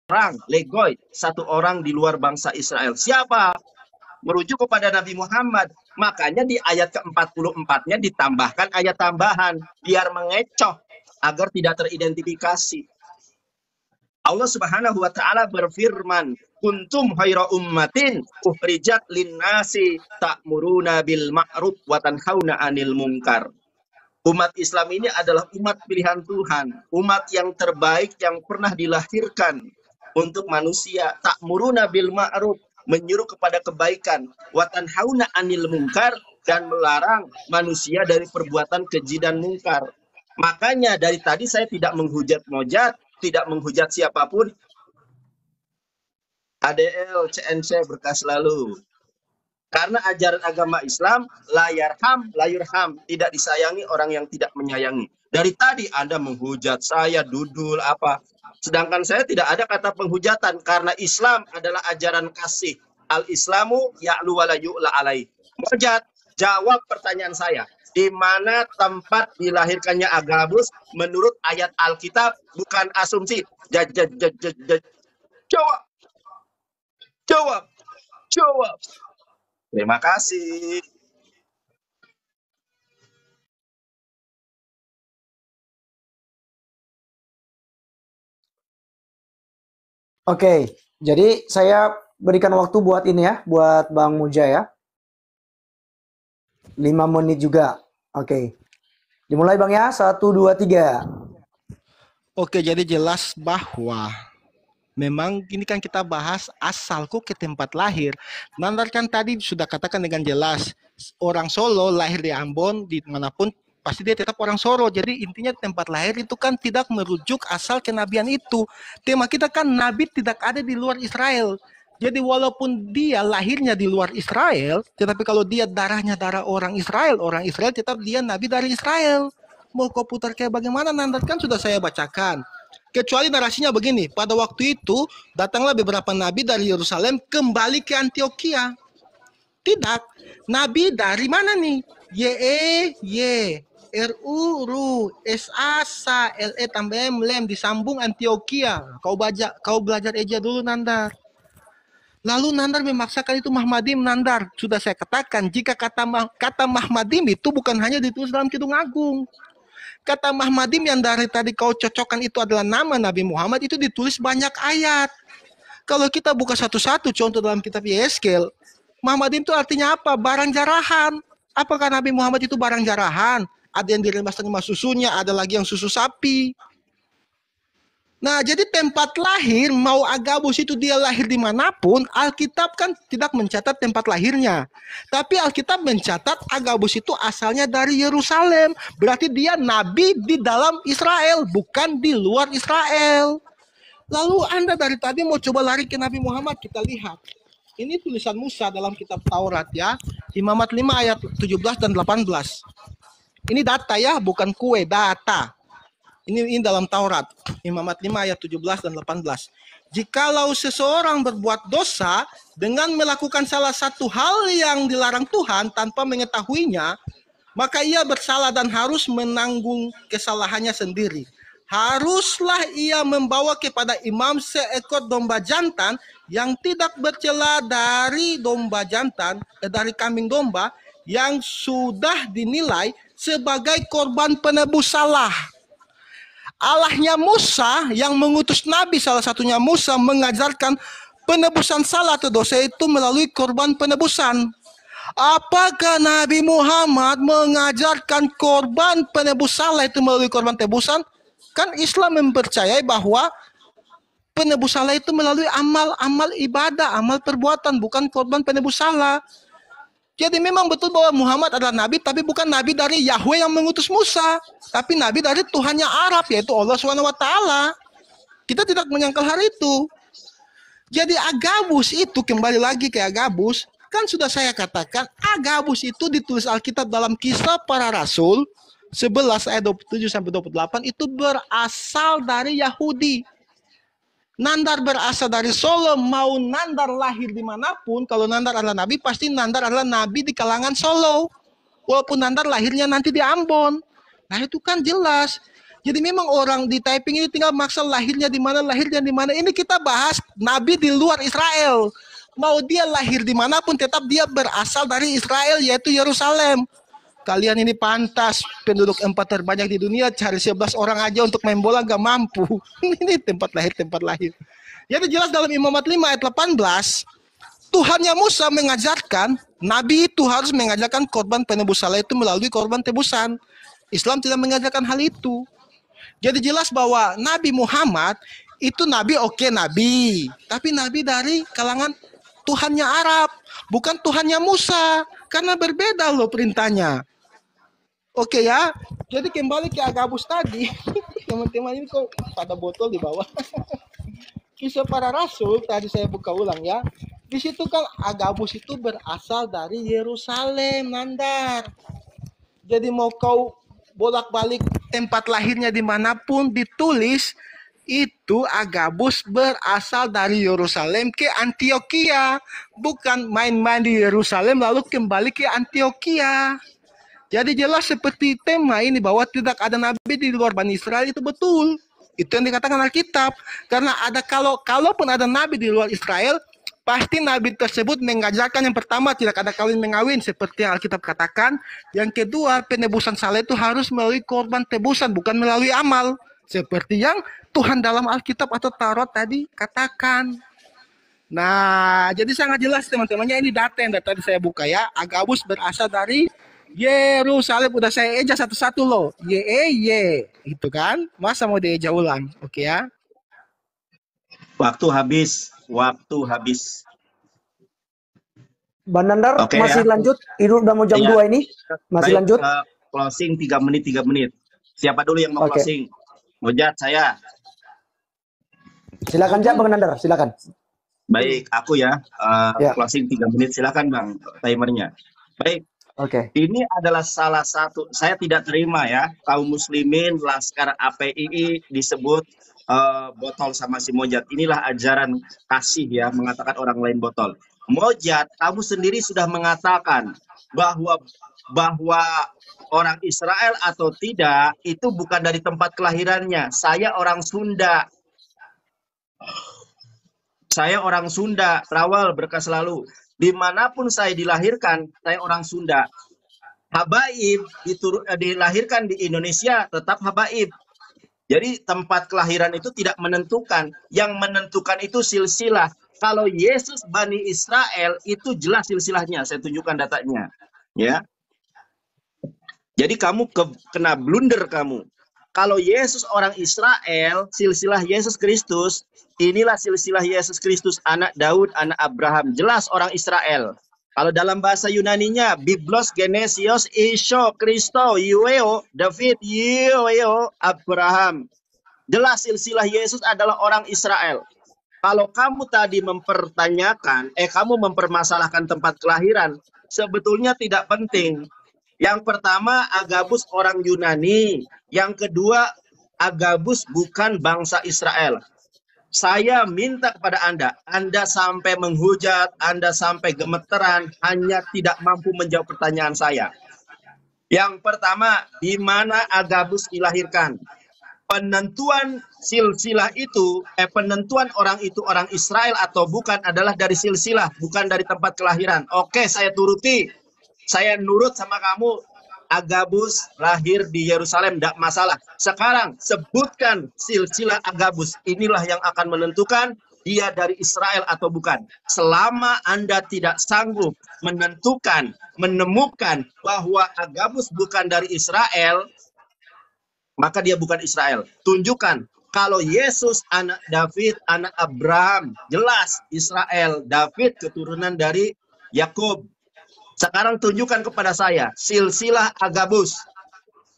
orang, legoy, satu orang di luar bangsa Israel. Siapa? Merujuk kepada Nabi Muhammad. Makanya di ayat ke-44-nya ditambahkan ayat tambahan biar mengecoh agar tidak teridentifikasi. Allah Subhanahu wa taala berfirman, "Kuntum khaira ummatin ukhrijat linnasi ta'muruna bil ma'ruf wa tanhauna 'anil munkar." Umat Islam ini adalah umat pilihan Tuhan, umat yang terbaik yang pernah dilahirkan untuk manusia. Ta'muruna bil ma'ruf, menyuruh kepada kebaikan, wa tanhauna 'anil munkar, dan melarang manusia dari perbuatan keji dan mungkar. Makanya dari tadi saya tidak menghujat-mojat, tidak menghujat siapapun. ADL, CNC berkas lalu. Karena ajaran agama Islam, la yarham, la yurham. Tidak disayangi orang yang tidak menyayangi. Dari tadi Anda menghujat saya, dudul, apa. Sedangkan saya tidak ada kata penghujatan. Karena Islam adalah ajaran kasih. Al-Islamu ya'lu wa la yu'la alaih. Mujat, jawab pertanyaan saya. Di mana tempat dilahirkannya Agabus menurut ayat Alkitab, bukan asumsi. Jawab, jawab, jawab. Terima kasih. Oke, jadi saya berikan waktu buat ini ya, buat Bang Muja ya. 5 menit juga. Oke. Dimulai Bang ya, 1, 2, 3. Oke, jadi jelas bahwa memang ini kan kita bahas asalku ke tempat lahir. Nandar kan tadi sudah katakan dengan jelas, orang Solo lahir di Ambon, di manapun pasti dia tetap orang Solo. Jadi intinya tempat lahir itu kan tidak merujuk asal kenabian itu. Tema kita kan nabi tidak ada di luar Israel. Jadi walaupun dia lahirnya di luar Israel, tetapi kalau dia darahnya darah orang Israel tetap dia nabi dari Israel. Mau kau putar kayak bagaimana Nandar kan sudah saya bacakan. Kecuali narasinya begini, pada waktu itu datanglah beberapa nabi dari Yerusalem kembali ke Antioquia. Tidak, nabi dari mana nih? RU, SA, SA, LE tambah M, LEM, disambung Antioquia. Kau belajar eja dulu Nandar. Lalu Nandar memaksakan itu Mahmadim Nandar. Sudah saya katakan, jika kata Mahmadim itu bukan hanya ditulis dalam Kidung Agung. Kata Mahmadim yang dari tadi kau cocokkan itu adalah nama Nabi Muhammad, itu ditulis banyak ayat. Kalau kita buka satu-satu contoh dalam kitab Yeskel, Mahmadim itu artinya apa? Barang jarahan. Apakah Nabi Muhammad itu barang jarahan? Ada yang diremas-remas susunya, ada lagi yang susu sapi. Nah, jadi tempat lahir, mau Agabus itu dia lahir dimanapun, Alkitab kan tidak mencatat tempat lahirnya. Tapi Alkitab mencatat Agabus itu asalnya dari Yerusalem. Berarti dia nabi di dalam Israel, bukan di luar Israel. Lalu Anda dari tadi mau coba lari ke Nabi Muhammad, kita lihat. Ini tulisan Musa dalam kitab Taurat ya, Imamat 5 ayat 17 dan 18. Ini data ya, bukan kue, data. Ini dalam Taurat, Imamat 5 ayat 17 dan 18. Jikalau seseorang berbuat dosa dengan melakukan salah satu hal yang dilarang Tuhan tanpa mengetahuinya, maka ia bersalah dan harus menanggung kesalahannya sendiri. Haruslah ia membawa kepada imam seekor domba jantan yang tidak bercela dari domba jantan, dari kambing domba yang sudah dinilai sebagai korban penebus salah. Allahnya Musa yang mengutus Nabi, salah satunya Musa, mengajarkan penebusan salah atau dosa itu melalui korban penebusan. Apakah Nabi Muhammad mengajarkan korban penebus salah itu melalui korban tebusan? Kan Islam mempercayai bahwa penebus salah itu melalui amal ibadah, amal perbuatan, bukan korban penebus salah. Jadi memang betul bahwa Muhammad adalah nabi, tapi bukan nabi dari Yahweh yang mengutus Musa, tapi nabi dari Tuhannya Arab, yaitu Allah SWT. Kita tidak menyangkal hal itu. Jadi Agabus itu, kembali lagi ke Agabus, kan sudah saya katakan, Agabus itu ditulis Alkitab dalam Kisah Para Rasul 11 ayat 27-28 itu berasal dari Yahudi. Nandar berasal dari Solo, mau Nandar lahir dimanapun, kalau Nandar adalah nabi, pasti Nandar adalah nabi di kalangan Solo. Walaupun Nandar lahirnya nanti di Ambon. Nah itu kan jelas. Jadi memang orang di typing ini tinggal maksa lahirnya di mana, lahirnya di mana. Ini kita bahas nabi di luar Israel. Mau dia lahir dimanapun, tetap dia berasal dari Israel, yaitu Yerusalem. Kalian ini pantas penduduk 4 terbanyak di dunia, cari 11 orang aja untuk main bola gak mampu. Ini tempat lahir. Jadi jelas dalam Imamat 5 ayat 18, Tuhannya Musa mengajarkan, nabi itu harus mengajarkan korban penebus salah itu melalui korban tebusan. Islam tidak mengajarkan hal itu. Jadi jelas bahwa Nabi Muhammad itu nabi, oke, nabi. Tapi nabi dari kalangan Tuhannya Arab, bukan Tuhannya Musa. Karena berbeda loh perintahnya. Oke ya, jadi kembali ke Agabus tadi. Teman-teman ini kok pada botol di bawah. Kisah para Rasul, tadi saya buka ulang ya. Di situ kan Agabus itu berasal dari Yerusalem, Nandar. Jadi mau kau bolak-balik tempat lahirnya dimanapun ditulis, itu Agabus berasal dari Yerusalem ke Antioquia. Bukan main-main di Yerusalem lalu kembali ke Antioquia. Jadi jelas seperti tema ini bahwa tidak ada nabi di luar Bani Israel, itu betul. Itu yang dikatakan Alkitab. Karena kalaupun ada nabi di luar Israel, pasti nabi tersebut mengajarkan yang pertama tidak ada kawin mengawin seperti yang Alkitab katakan. Yang kedua, penebusan salah itu harus melalui korban tebusan, bukan melalui amal. Seperti yang Tuhan dalam Alkitab atau Taurat tadi katakan. Nah, jadi sangat jelas teman-temannya, ini data yang tadi saya buka ya. Agabus berasal dari Yerusalem. Udah saya eja satu-satu loh. Itu kan. Masa mau dieja ulang? Oke ya. Waktu habis. Bang Nandar, Oke, masih ya. lanjut? Ini udah mau jam 2 ini. Masih Baik, lanjut? Closing 3 menit. Siapa dulu yang mau Oke. closing? Mojat, saya. Silakan Jak, Bang Nandar, silakan. Baik, aku ya. Ya. Closing 3 menit, silakan Bang, timernya. Baik, Oke. ini adalah salah satu, saya tidak terima ya, kaum muslimin, Laskar APII disebut botol sama si Mojat. Inilah ajaran kasih ya, mengatakan orang lain botol. Mojat, kamu sendiri sudah mengatakan bahwa orang Israel atau tidak, itu bukan dari tempat kelahirannya. Saya orang Sunda. Saya orang Sunda, Terawal, berkah selalu. Dimanapun saya dilahirkan, saya orang Sunda. Habaib dilahirkan di Indonesia, tetap habaib. Jadi tempat kelahiran itu tidak menentukan. Yang menentukan itu silsilah. Kalau Yesus Bani Israel, itu jelas silsilahnya. Saya tunjukkan datanya. Ya. Jadi kamu kena blunder kamu. Kalau Yesus orang Israel, silsilah Yesus Kristus, inilah silsilah Yesus Kristus, anak Daud, anak Abraham. Jelas orang Israel. Kalau dalam bahasa Yunaninya, Biblos, Genesios, Isho, Kristo, Yueo, David, Yueo, Abraham. Jelas silsilah Yesus adalah orang Israel. Kalau kamu tadi mempertanyakan, kamu mempermasalahkan tempat kelahiran, sebetulnya tidak penting. Yang pertama, Agabus orang Yunani. Yang kedua, Agabus bukan bangsa Israel. Saya minta kepada Anda sampai menghujat, Anda sampai gemeteran, hanya tidak mampu menjawab pertanyaan saya. Yang pertama, di mana Agabus dilahirkan? Penentuan silsilah itu, penentuan orang itu orang Israel atau bukan adalah dari silsilah, bukan dari tempat kelahiran. Oke, saya turuti. Saya nurut sama kamu, Agabus lahir di Yerusalem, tidak masalah. Sekarang sebutkan silsilah Agabus. Inilah yang akan menentukan dia dari Israel atau bukan. Selama Anda tidak sanggup menentukan, menemukan bahwa Agabus bukan dari Israel, maka dia bukan Israel. Tunjukkan. Kalau Yesus anak David, anak Abraham, jelas Israel. David keturunan dari Yakub. Sekarang tunjukkan kepada saya silsilah Agabus.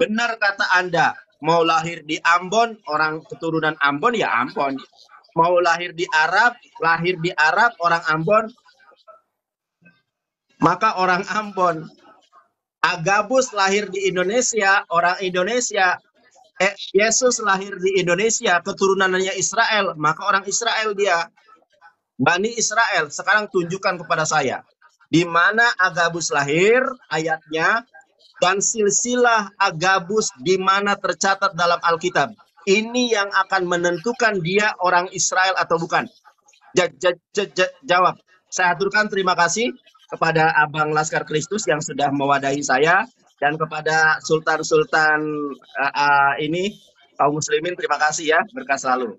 Benar kata Anda, mau lahir di Ambon, orang keturunan Ambon ya Ambon. Mau lahir di Arab orang Ambon, maka orang Ambon. Agabus lahir di Indonesia, orang Indonesia. Yesus lahir di Indonesia, keturunannya Israel, maka orang Israel dia. Bani Israel. Sekarang tunjukkan kepada saya. Di mana Agabus lahir, ayatnya, dan silsilah Agabus di mana tercatat dalam Alkitab. Ini yang akan menentukan dia orang Israel atau bukan. Jawab. Saya aturkan terima kasih kepada Abang Laskar Kristus yang sudah mewadahi saya, dan kepada Sultan-Sultan ini kaum muslimin, terima kasih ya, berkah selalu.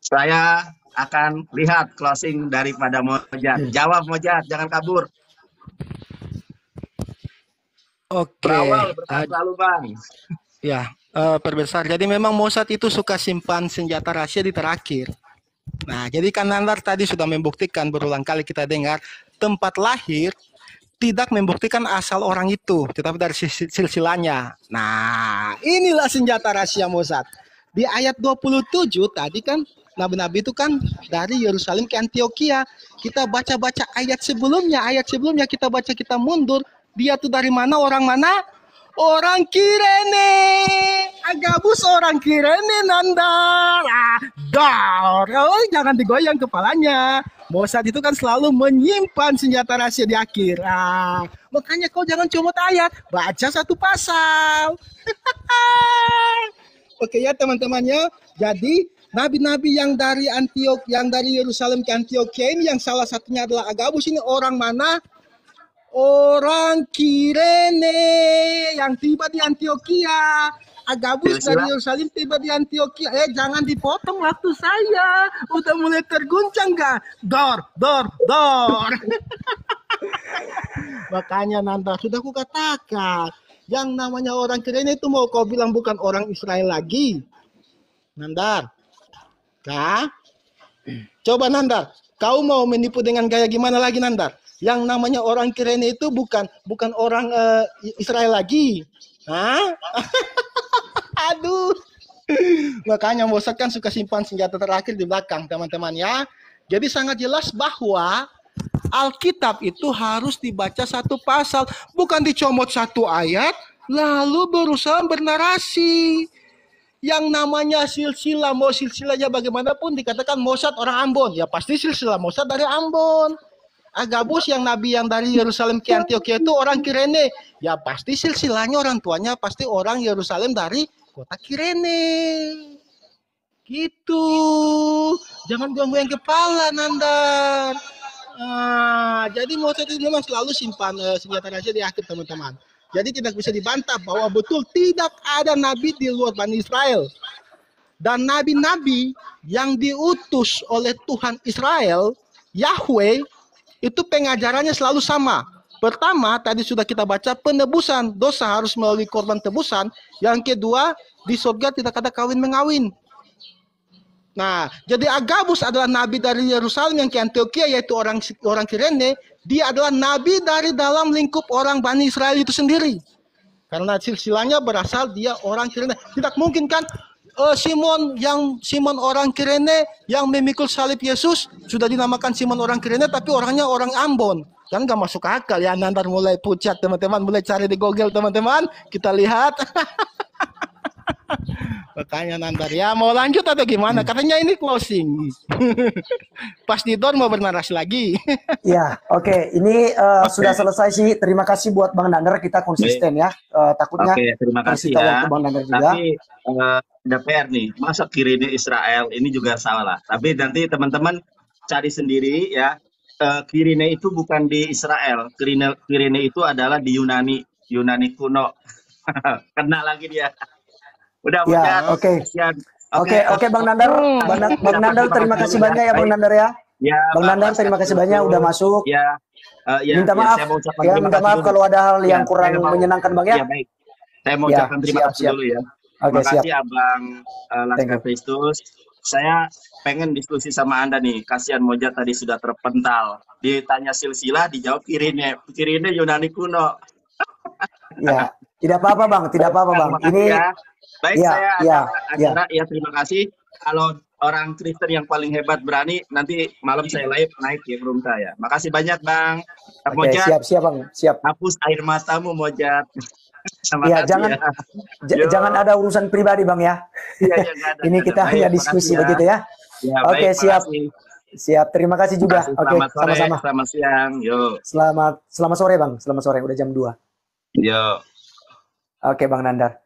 Saya akan lihat closing daripada Mojad. Jawab Mojad, jangan kabur. Oke. Berawal berkah selalu Bang. Ya, perbesar. Jadi memang Mossad itu suka simpan senjata rahasia di terakhir. Nah, jadi kan Nandar tadi sudah membuktikan, berulang kali kita dengar, tempat lahir tidak membuktikan asal orang itu, tetapi dari silsilahnya. Nah, inilah senjata rahasia Mossad. Di ayat 27 tadi kan, nabi-nabi itu kan dari Yerusalem ke Antioquia. Kita baca-baca ayat sebelumnya kita baca, kita mundur. Dia tuh dari mana, orang mana? Orang Kirene. Agabus orang Kirene, Nandar. Jangan digoyang kepalanya. Mossad itu kan selalu menyimpan senjata rahasia di akhir. Makanya kau jangan comot ayat, baca satu pasal. Oke ya teman-temannya. Jadi nabi-nabi yang dari Antiok, yang dari Yerusalem ke Antioquia ini, yang salah satunya adalah Agabus, ini orang mana? Orang Kirene yang tiba di Antioquia. Agabus dari Yerusalem tiba di Antioquia. Jangan dipotong waktu saya. Udah mulai terguncang gak? Dor. Makanya Nanda, sudah aku katakan, yang namanya orang Kirene itu mau kau bilang bukan orang Israel lagi. Nandar. Nah, coba Nandar, kau mau menipu dengan gaya gimana lagi Nandar? Yang namanya orang Kirene itu bukan orang Israel lagi. Hah? Aduh. Makanya Mossad kan suka simpan senjata terakhir di belakang, teman-teman ya. Jadi sangat jelas bahwa Alkitab itu harus dibaca satu pasal, bukan dicomot satu ayat lalu berusaha bernarasi. Yang namanya silsilah, mau silsilahnya bagaimanapun dikatakan Mossad orang Ambon, ya pasti silsilah Mossad dari Ambon. Agabus yang nabi yang dari Yerusalem ke Antioquia itu orang Kirene, ya pasti silsilahnya orang tuanya pasti orang Yerusalem dari kota Kirene. Gitu. Jangan goyang-goyang kepala Nandar. Jadi Mossad itu memang selalu simpan senjata rahasia di akhir teman-teman. Jadi tidak bisa dibantah bahwa betul tidak ada nabi di luar Bani Israel. Dan nabi-nabi yang diutus oleh Tuhan Israel, Yahweh, itu pengajarannya selalu sama. Pertama, tadi sudah kita baca, penebusan. Dosa harus melalui korban tebusan. Yang kedua, di surga tidak ada kawin-mengawin. Nah, jadi Agabus adalah nabi dari Yerusalem yang ke Antioquia, yaitu orang Kirene. Dia adalah nabi dari dalam lingkup orang Bani Israel itu sendiri. Karena silsilahnya berasal dia orang Kirene. Tidak mungkin kan Simon orang Kirene yang memikul salib Yesus sudah dinamakan Simon orang Kirene, tapi orangnya orang Ambon. Kan gak masuk akal ya. Nandar mulai pucat teman-teman, mulai cari di Google teman-teman. Kita lihat. Makanya Nandar, ya mau lanjut atau gimana? Katanya ini closing. Pas Didor mau bernarasi lagi. Ya, oke. Ini sudah selesai sih. Terima kasih buat Bang Nandar, kita konsisten ya. Takutnya terima kasih ya. Bang Nandar juga. Tapi ada PR nih, masa Kirene Israel ini juga salah. Tapi nanti teman-teman cari sendiri ya. Kirene itu bukan di Israel. Kirene itu adalah di Yunani kuno. Kena lagi dia. Udah, ya, oke. Oke, Bang Nandar. Bang Nandar, terima kasih banyak ya Bang Nandar ya. Ya, Bang Nandar, terima kasih banyak udah masuk. Ya. Minta maaf. Ya, minta maaf kalau ada hal yang kurang menyenangkan Bang ya. Ya, baik. Saya mau ucapkan terima kasih dulu ya. Terima kasih Abang Laskar Kristus. Saya pengen diskusi sama Anda nih. Kasihan Mojad tadi sudah terpental. Ditanya silsilah, dijawab Kirene Yunani kuno. Ya, tidak apa-apa Bang, tidak apa-apa Bang. Ini baik, saya ya terima kasih. Kalau orang Kristen yang paling hebat berani, nanti malam saya live naik ya ke room saya. Makasih banyak Bang. Mojad, siap Bang, siap. Hapus air matamu Mojad. Iya, jangan ada urusan pribadi Bang ya. Ini kita hanya diskusi begitu ya. Oke, siap. Siap, terima kasih juga. Oke, sama-sama. Selamat siang. Yo. Selamat sore Bang, selamat sore, udah jam 2. Yo. Oke, Bang Nandar.